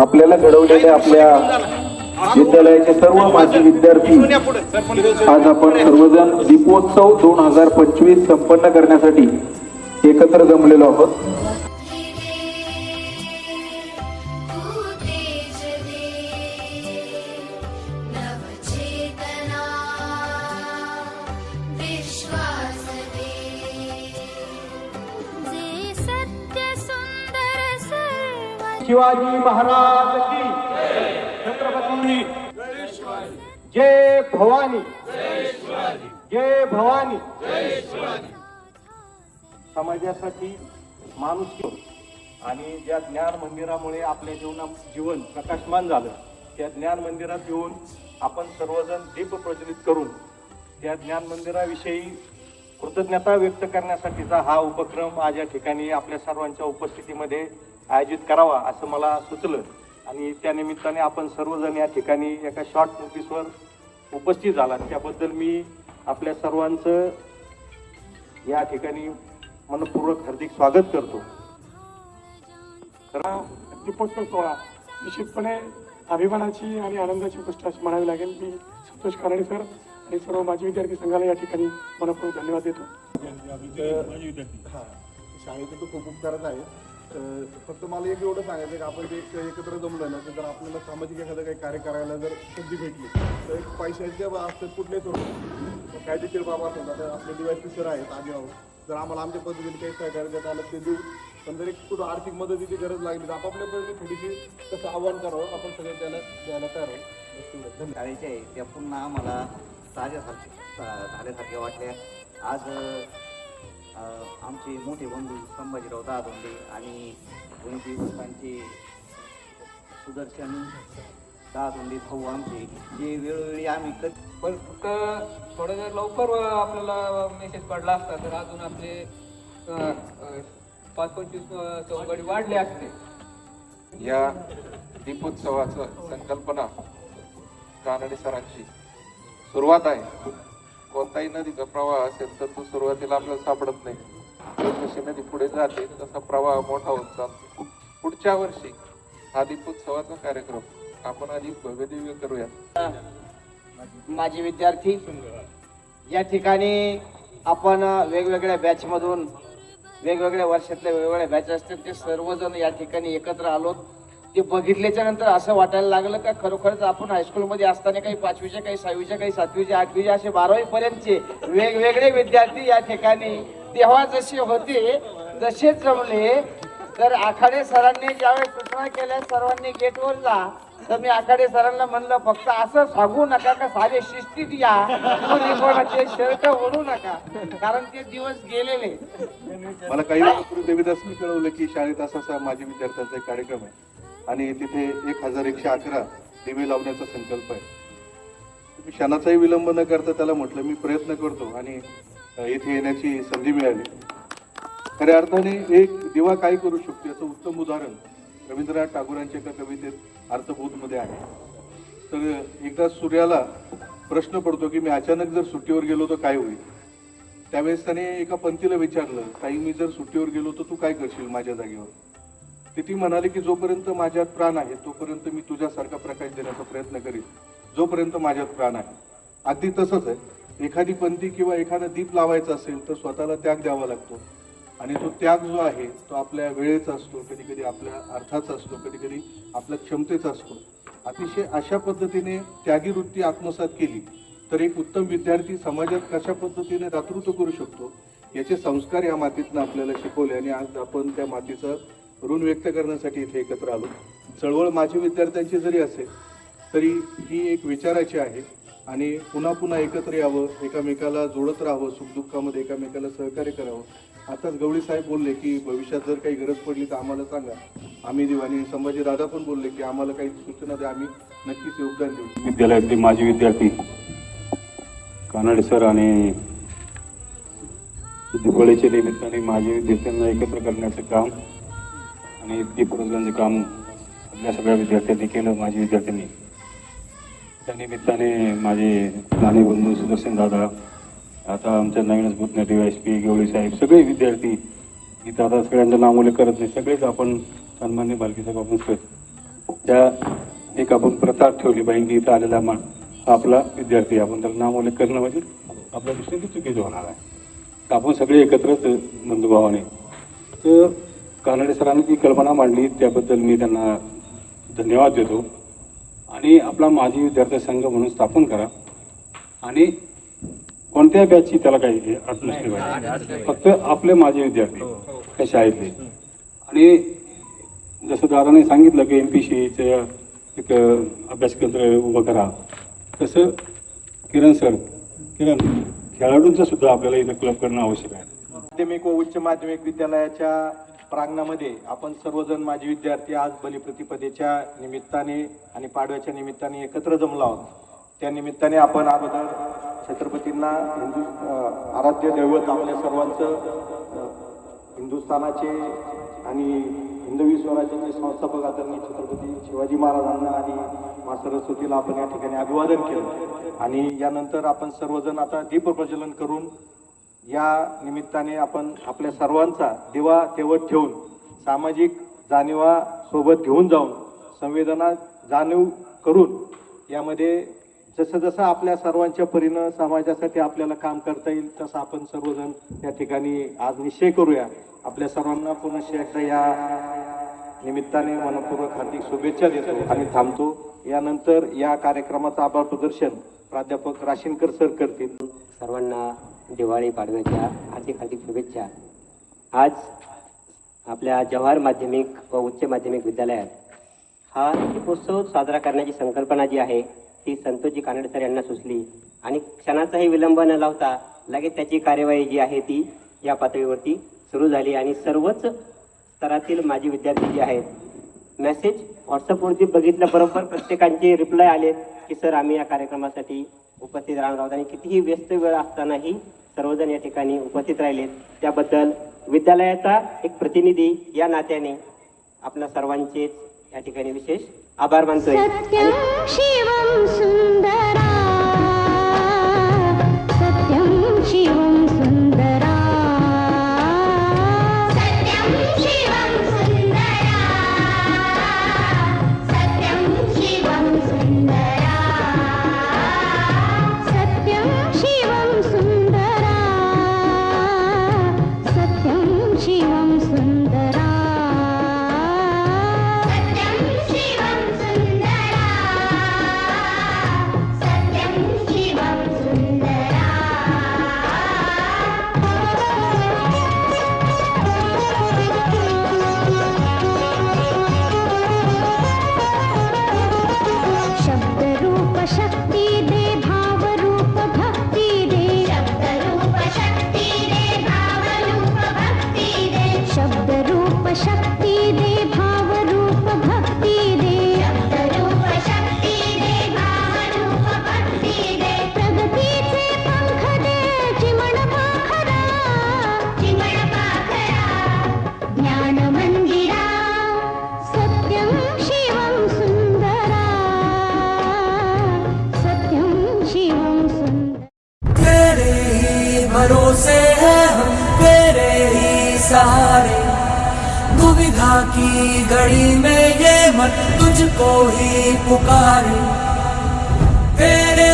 आपल्याला घडवलेले आपल्या विद्यालयाचे सर्व माजी विद्यार्थी आज आपण सर्वजण दीपोत्सव 2025 संपन्न करण्यासाठी एकत्र जमलेलो आहोत. शिवाजी महाराज की छत्रपती जय भवानी, जय भवानी. समाजासाठी माणूस आणि ज्या ज्ञान मंदिरामुळे आपल्या जीवन प्रकाशमान झालं, त्या ज्ञान मंदिरात येऊन आपण सर्वजण दीप प्रज्वलित करून त्या ज्ञान मंदिराविषयी कृतज्ञता व्यक्त करण्यासाठीचा हा उपक्रम आज या ठिकाणी आपल्या सर्वांच्या उपस्थितीमध्ये आयोजित करावा असं मला सुचलं आणि त्या निमित्ताने आपण सर्वजण या ठिकाणी एका शॉर्ट नोटीसवर उपस्थित झाला. त्याबद्दल मी आपल्या सर्वांचं या ठिकाणी मनपूर्वक हार्दिक स्वागत करतो. दीपोत्सव सोहळा निश्चितपणे अभिमानाची आणि आनंदाची गोष्ट अशी म्हणावी लागेल. मी संतोष कानडे सर आणि सर्व माजी विद्यार्थी संघाला या ठिकाणी मनपूर्वक धन्यवाद देतो. शाळेचं तर खूप उपकारच आहे. फक्त मला एक एवढं सांगायचं की आपण जे एकत्र जमलो ना, तर जर आपल्याला सामाजिक एखादं काही कार्य करायला जर संधी भेटली तर एक पैशाच्या असतात कुठल्याही स्वरूपात कायदेशीर बाबा असतात. आता आपले डिवायस सर आहेत आधी आहोत, जर आम्हाला आमच्या पद्धतीने काही सहकार्य देता आलं ते देऊ. पण जर एक कुठं आर्थिक मदतीची गरज लागली तर आपापल्या पद्धतीने थोडीशी कसं आव्हान करावं आपण सगळे त्याला द्यायला तयार आहोत. शाळेचे आहे त्या पुन्हा आम्हाला झाल्यासारखे वाटले. आज आमचे मोठे बंधू संभाजीराव दादोंडे आणि गणिती पुस्तकांचे सुदर्शन दादोंडे भाऊ आमचे जे वेळोवेळी आम्ही पण फक्त थोडं जर लवकर आपल्याला मेसेज पडला असता तर अजून आपले 5-25 चौकडी वाढले असते. या दीपोत्सवाचं संकल्पना कानडे सरांची सुरुवात आहे. कोणताही नदीचा प्रवाह असेल तर तो सुरुवातीला आपल्याला सापडत नाही. जशी नदी पुढे जाते तसा प्रवाह मोठा होत चालतो. पुढच्या वर्षी हा दीपोत्सवाचा कार्यक्रम आपण अधिक भव्यदिव्य करूया. माजी विद्यार्थी या ठिकाणी आपण वेगवेगळ्या बॅचमधून वेगवेगळ्या वर्षातल्या वेगवेगळ्या बॅच असतात ते सर्वजण या ठिकाणी एकत्र आलोत. ते बघितल्याच्या नंतर असं वाटायला लागलं का खरोखरच आपण हायस्कूलमध्ये असताना काही 5वीच्या काही 6वीच्या काही 7वीच्या 8वीच्या असे 12वी पर्यंतचे वेगवेगळे विद्यार्थी या ठिकाणी तेव्हा जसे होते तसेच जमले. तर आखाडे सरांनी ज्यावेळेस सूचना केल्या सर्वांनी गेटवर जा, तर मी आखाडे सरांना म्हणलं फक्त असं सांगू नका का सारे शिस्तीत या, कोणाचे शर्ट ओढू नका, कारण ते दिवस गेलेले. मला काही वेळापूर्वी देवीदासनी कळवलं की शाळेत असा माझ्या विद्यार्थ्यांचा एक कार्यक्रम आहे आणि तिथे 1111 दिवे लावण्याचा संकल्प आहे. मी क्षणाचाही विलंब न करता त्याला म्हटलं मी प्रयत्न करतो आणि इथे येण्याची संधी मिळाली. खऱ्या अर्थाने एक दिवा काय करू शकतो याचं उत्तम उदाहरण रवींद्रनाथ टागोरांच्या एका कवितेत अर्थबोधमध्ये आहे. तर एकदा सूर्याला प्रश्न पडतो की मी अचानक जर सुट्टीवर गेलो तर काय होईल. त्यावेळेस त्याने एका पंथीला विचारलं, ताई मी जर सुट्टीवर गेलो तर तू काय करशील माझ्या जागेवर. ती म्हणाली की जोपर्यंत माझ्यात प्राण आहे तोपर्यंत मी तुझ्यासारखा प्रकाश देण्याचा प्रयत्न करीन, जोपर्यंत माझ्यात प्राण आहे. अगदी तसंच आहे. एखादी पंथी किंवा एखादा दीप लावायचा असेल तर स्वतःला त्याग द्यावा लागतो आणि तो त्याग जो आहे तो आपल्या वेळेचा असतो, कधी कधी आपल्या अर्थाचा असतो, कधी कधी आपल्या क्षमतेचा असतो. अतिशय अशा पद्धतीने त्यागी वृत्ती आत्मसात केली तर एक उत्तम विद्यार्थी समाजात कशा पद्धतीने दातृत्व करू शकतो याचे संस्कार या मातीतनं आपल्याला शिकवले आणि आज आपण त्या मातीचं ऋण व्यक्त करण्यासाठी इथे एकत्र आलो. चळवळ माझी विद्यार्थ्यांची जरी असेल तरी ही एक विचाराची आहे आणि पुन्हा पुन्हा एकत्र यावं, एकामेकाला जोडत राहावं, सुखदुःखामध्ये एकामेकाला सहकार्य करावं. आताच गवळी साहेब बोलले की भविष्यात जर काही गरज पडली तर आम्हाला सांगा, आम्ही देऊ. आणि संभाजी दादा पण बोलले की आम्हाला काही सूचना द्या, आम्ही नक्कीच योगदान देऊ. विद्यालयातले माजी विद्यार्थी कानडे सर आणि दिवाळीच्या निमित्ताने माजी विद्यार्थ्यांना एकत्र करण्याचं काम आणि दीपप्रज्वलनाचं काम आपल्या सगळ्या विद्यार्थ्यांनी केलं. माजी विद्यार्थ्यांनी त्या निमित्ताने माझे लहाने बंधू सुदर्शन दादा, आता आमच्या नवीनच भूतने DYSP गवळी साहेब, सगळे विद्यार्थी इथं आता सगळ्यांचं नामोल्लेख करत नाही, सगळेच आपण सन्मान्य बालकी साहेब आपण त्या एक आपण प्रथा ठेवली पाहिजे की इथं आलेला हा आपला विद्यार्थी, आपण त्याला नामोल्लेख करणं म्हणजे आपल्या दृष्टीने चुकीचं होणार आहे. तर आपण सगळे एकत्रच बंधुभावाने. तर कानडे सरांनी जी कल्पना मांडली त्याबद्दल मी त्यांना धन्यवाद देतो. आणि आपला माजी विद्यार्थी संघ म्हणून स्थापन करा आणि कोणत्या बॅचची त्याला काही अट नसली पाहिजे, फक्त आपले माजी विद्यार्थी त्या शाळेतले. आणि जसं दादाने सांगितलं की MPCचं एक अभ्यास केंद्र उभं करा, तसं किरण खेळाडूंचं सुद्धा आपल्याला इथं क्लब करणं आवश्यक आहे. माध्यमिक व उच्च माध्यमिक विद्यालयाच्या प्रांगणामध्ये आपण सर्वजण माजी विद्यार्थी आज बलिप्रतिपदेच्या निमित्ताने आणि पाडव्याच्या निमित्ताने एकत्र जमलो आहोत. त्या निमित्ताने आपण अगोदर छत्रपतींना आराध्य दैवत आपल्या सर्वांचं हिंदुस्थानाचे आणि हिंदवी स्वराज्याचे संस्थापक आदरणीय छत्रपती शिवाजी महाराजांना आणि मा सरस्वतीला आपण या ठिकाणी अभिवादन केलं. आणि यानंतर आपण सर्वजण आता दीप प्रज्वलन करून या निमित्ताने आपण आपल्या सर्वांचा दिवा तेवत ठेवून सामाजिक जाणीवा सोबत घेऊन जाऊन संवेदना जाणीव करून यामध्ये जसं जसं आपल्या सर्वांच्या परीनं समाजासाठी आपल्याला काम करता येईल तसं आपण सर्वजण या ठिकाणी आज निश्चय करूया. आपल्या सर्वांना पुनश्च एकदा या निमित्ताने मनपूर्वक हार्दिक शुभेच्छा देतो आणि थांबतो. यानंतर या कार्यक्रमाचं आभार प्रदर्शन प्राध्यापक राशीनकर सर करतील. सर्वांना दिवाळी पाडव्याच्या हार्दिक हार्दिक शुभेच्छा. आज आपल्या जवाहर माध्यमिक व उच्च माध्यमिक विद्यालयात हा दीपोत्सव साजरा करण्याची संकल्पना जी आहे ती संतोषजी कानडे सर यांना सुचली आणि क्षणाचाही विलंब न लावता लगेच त्याची कार्यवाही जी आहे ती या पातळीवरती सुरू झाली. आणि सर्वच स्तरातील माजी विद्यार्थी जे आहेत मेसेज व्हॉट्सअपवरती बघितल्याबरोबर प्रत्येकांचे रिप्लाय आलेत की सर आम्ही या कार्यक्रमासाठी उपस्थित राहणार आहोत. आणि कितीही व्यस्त वेळ असतानाही सर्वजण या ठिकाणी उपस्थित राहिलेत त्याबद्दल विद्यालयाचा एक प्रतिनिधी या नात्याने आपल्या सर्वांचेच या ठिकाणी विशेष आभार मानतोय. सत्यं शिवं सुंदरा, सत्यं शिवं सुंदरा, सत्यं शिवं सुंदरा, सत्यं शिवं सुंदरा, सत्यं शिवं सुंदरा, सत्यं शिवं सुंदरा. शक्ति दे भाव रूप भक्ति दे, शब्द रूप शक्ति दे भाव रूप भक्ति दे, शब्द रूप शक्ति दे भाव रूप भक्ति दे, शब्द रूप शक्ति दे भाव रूप भक्ति दे. प्रगतीचे पंख दे चिमण पाखरा, चिमण पाखरा ज्ञान मंदिरा. सत्यं शिवं सुंदरा, शिवं सुंदर. तेरे ही भरोसे है हम, तेरे ही सहारे, दुविधा की घड़ी में ये मन तुझको ही पुकारे. तेरे